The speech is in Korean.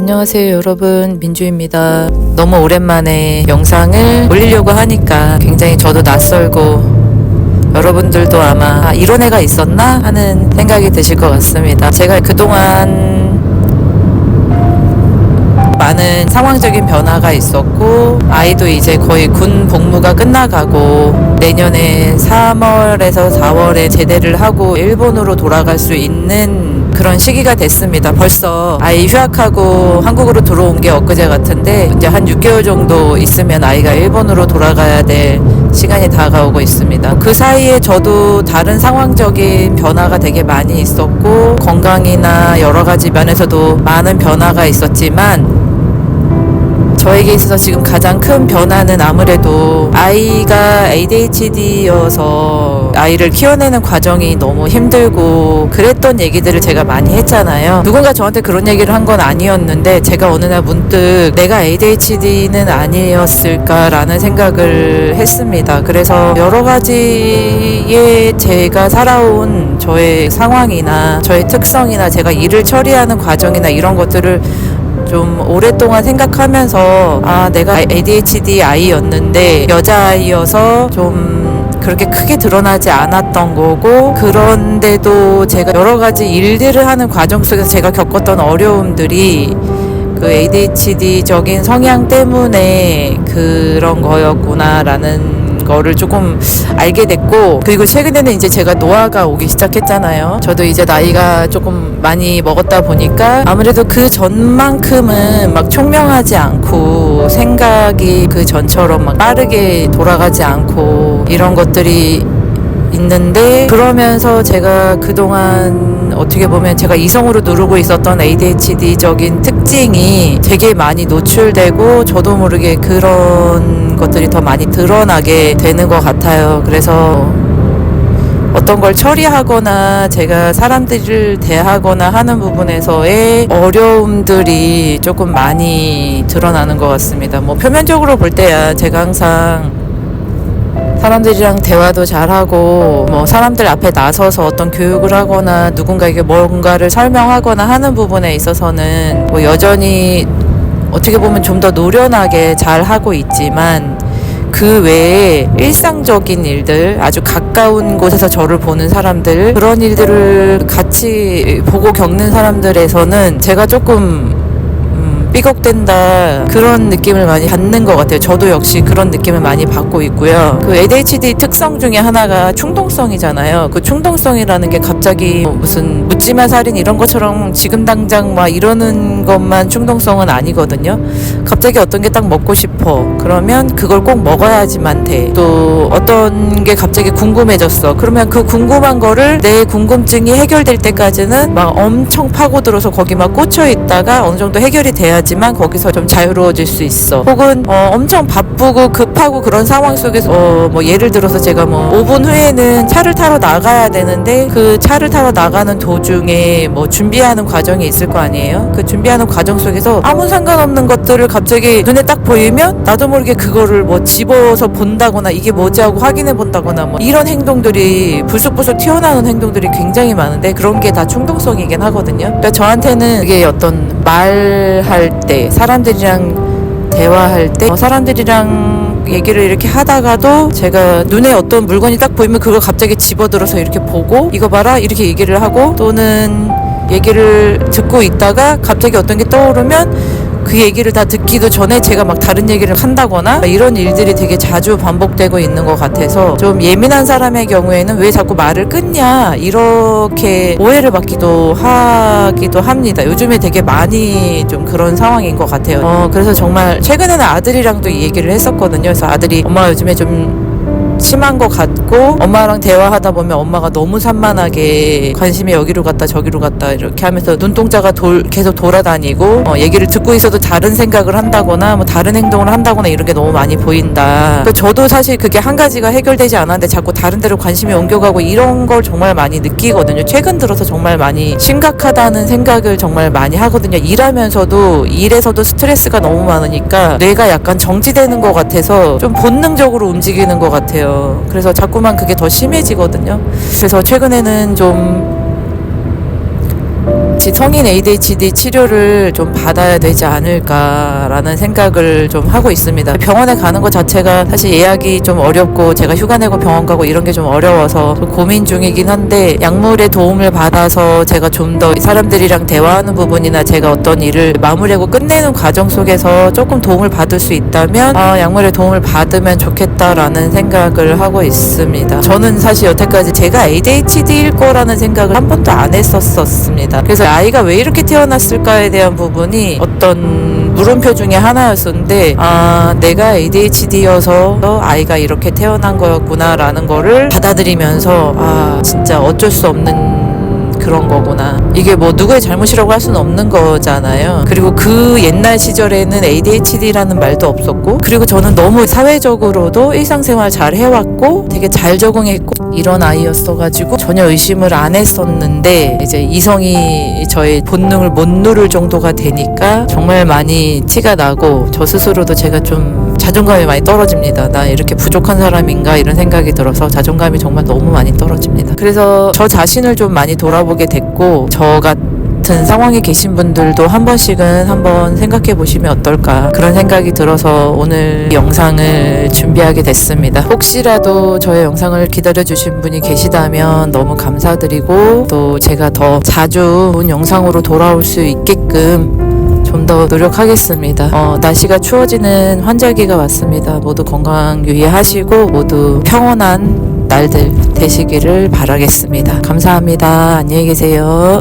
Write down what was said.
안녕하세요 여러분, 민주입니다. 너무 오랜만에 영상을 올리려고 하니까 굉장히 저도 낯설고 여러분들도 아마 이런 애가 있었나 하는 생각이 드실 것 같습니다. 제가 그동안 많은 상황적인 변화가 있었고, 아이도 이제 거의 군 복무가 끝나가고 내년에 3월에서 4월에 제대를 하고 일본으로 돌아갈 수 있는 그런 시기가 됐습니다. 벌써 아이 휴학하고 한국으로 들어온 게 엊그제 같은데, 이제 한 6개월 정도 있으면 아이가 일본으로 돌아가야 될 시간이 다가오고 있습니다. 그 사이에 저도 다른 상황적인 변화가 되게 많이 있었고, 건강이나 여러 가지 면에서도 많은 변화가 있었지만, 저에게 있어서 지금 가장 큰 변화는 아무래도 아이가 ADHD여서 아이를 키워내는 과정이 너무 힘들고 그랬던 얘기들을 제가 많이 했잖아요. 누군가 저한테 그런 얘기를 한 건 아니었는데, 제가 어느 날 문득 내가 ADHD는 아니었을까라는 생각을 했습니다. 그래서 여러 가지의 제가 살아온 저의 상황이나 저의 특성이나 제가 일을 처리하는 과정이나 이런 것들을 좀 오랫동안 생각하면서, 내가 ADHD 아이였는데 여자아이여서 좀 그렇게 크게 드러나지 않았던 거고, 그런데도 제가 여러 가지 일들을 하는 과정 속에서 제가 겪었던 어려움들이 그 ADHD적인 성향 때문에 그런 거였구나라는 거를 조금 알게 됐고, 그리고 최근에는 이제 제가 노화가 오기 시작했잖아요. 저도 이제 나이가 조금 많이 먹었다 보니까 아무래도 그 전만큼은 막 총명하지 않고 생각이 그 전처럼 막 빠르게 돌아가지 않고 이런 것들이 있는데, 그러면서 제가 그동안 어떻게 보면 제가 이성으로 누르고 있었던 ADHD적인 특징이 되게 많이 노출되고 저도 모르게 그런 것들이 더 많이 드러나게 되는 것 같아요. 그래서 어떤 걸 처리하거나 제가 사람들을 대하거나 하는 부분에서의 어려움들이 조금 많이 드러나는 것 같습니다. 뭐 표면적으로 볼 때야 제가 항상 사람들이랑 대화도 잘하고, 뭐 사람들 앞에 나서서 어떤 교육을 하거나 누군가에게 뭔가를 설명하거나 하는 부분에 있어서는 뭐 여전히 어떻게 보면 좀 더 노련하게 잘 하고 있지만, 그 외에 일상적인 일들, 아주 가까운 곳에서 저를 보는 사람들, 그런 일들을 같이 보고 겪는 사람들에서는 제가 조금 삐걱된다, 그런 느낌을 많이 받는 것 같아요. 저도 역시 그런 느낌을 많이 받고 있고요. 그 ADHD 특성 중에 하나가 충동성이잖아요. 그 충동성이라는 게 갑자기 무슨 묻지마 살인 이런 것처럼 지금 당장 막 이러는 것만 충동성은 아니거든요. 갑자기 어떤 게 딱 먹고 싶어. 그러면 그걸 꼭 먹어야지만 돼. 또 어떤 게 갑자기 궁금해졌어. 그러면 그 궁금한 거를, 내 궁금증이 해결될 때까지는 막 엄청 파고들어서 거기 막 꽂혀 있다가 어느 정도 해결이 돼야지만 거기서 좀 자유로워질 수 있어. 혹은 엄청 바쁘고 급하고 그런 상황 속에서 뭐 예를 들어서 제가 뭐 5분 후에는 차를 타러 나가야 되는데, 그 차를 타러 나가는 도중에 뭐 준비하는 과정이 있을 거 아니에요. 그 준비하는 과정 속에서 아무 상관없는 것들을 갑자기 눈에 딱 보이면 나도 모르게 그거를 뭐 집어서 본다거나 이게 뭐지 하고 확인해 본다거나 뭐 이런 행동들이 불쑥불쑥 튀어나오는 행동들이 굉장히 많은데, 그런 게 다 충동성이긴 하거든요. 그러니까 저한테는 이게 어떤 말할 때, 사람들이랑 대화할 때, 사람들이랑 얘기를 이렇게 하다가도 제가 눈에 어떤 물건이 딱 보이면 그걸 갑자기 집어들어서 이렇게 보고, 이거 봐라 이렇게 얘기를 하고, 또는 얘기를 듣고 있다가 갑자기 어떤 게 떠오르면 그 얘기를 다 듣기도 전에 제가 막 다른 얘기를 한다거나, 이런 일들이 되게 자주 반복되고 있는 것 같아서, 좀 예민한 사람의 경우에는 왜 자꾸 말을 끊냐 이렇게 오해를 받기도 하기도 합니다. 요즘에 되게 많이 좀 그런 상황인 것 같아요. 그래서 정말 최근에는 아들이랑도 이 얘기를 했었거든요. 그래서 아들이 엄마 요즘에 좀 심한 것 같고, 엄마랑 대화하다 보면 엄마가 너무 산만하게 관심이 여기로 갔다 저기로 갔다 이렇게 하면서 눈동자가 계속 돌아다니고, 얘기를 듣고 있어도 다른 생각을 한다거나 뭐 다른 행동을 한다거나 이런 게 너무 많이 보인다. 저도 사실 그게 한 가지가 해결되지 않았는데 자꾸 다른 데로 관심이 옮겨가고 이런 걸 정말 많이 느끼거든요. 최근 들어서 정말 많이 심각하다는 생각을 정말 많이 하거든요. 일하면서도, 일에서도 스트레스가 너무 많으니까 뇌가 약간 정지되는 것 같아서 좀 본능적으로 움직이는 것 같아요. 그래서 자꾸만 그게 더 심해지거든요. 그래서 최근에는 좀 성인 ADHD 치료를 좀 받아야 되지 않을까라는 생각을 좀 하고 있습니다. 병원에 가는 것 자체가 사실 예약이 좀 어렵고 제가 휴가 내고 병원 가고 이런 게 좀 어려워서 좀 고민 중이긴 한데 약물의 도움을 받아서 제가 좀 더 사람들이랑 대화하는 부분이나 제가 어떤 일을 마무리하고 끝내는 과정 속에서 조금 도움을 받을 수 있다면 약물의 도움을 받으면 좋겠다라는 생각을 하고 있습니다. 저는 사실 여태까지 제가 ADHD일 거라는 생각을 한 번도 안 했었습니다. 그래서 아이가 왜 이렇게 태어났을까에 대한 부분이 어떤 물음표 중에 하나였었는데 내가 ADHD여서 아이가 이렇게 태어난 거였구나 라는 거를 받아들이면서 진짜 어쩔 수 없는 그런 거구나. 이게 뭐 누구의 잘못이라고 할 수는 없는 거잖아요. 그리고 그 옛날 시절에는 ADHD라는 말도 없었고, 그리고 저는 너무 사회적으로도 일상생활 잘 해왔고 되게 잘 적응했고 이런 아이였어가지고 전혀 의심을 안 했었는데, 이제 이성이 저의 본능을 못 누를 정도가 되니까 정말 많이 티가 나고 저 스스로도 제가 좀 자존감이 많이 떨어집니다. 나 이렇게 부족한 사람인가 이런 생각이 들어서 자존감이 정말 너무 많이 떨어집니다. 그래서 저 자신을 좀 많이 돌아보게 됐고, 저 같은 상황에 계신 분들도 한 번씩은 한번 생각해 보시면 어떨까, 그런 생각이 들어서 오늘 영상을 준비하게 됐습니다. 혹시라도 저의 영상을 기다려 주신 분이 계시다면 너무 감사드리고, 또 제가 더 자주 좋은 영상으로 돌아올 수 있게끔 좀 더 노력하겠습니다. 날씨가 추워지는 환절기가 왔습니다. 모두 건강 유의하시고 모두 평온한 날들 되시기를 바라겠습니다. 감사합니다. 안녕히 계세요.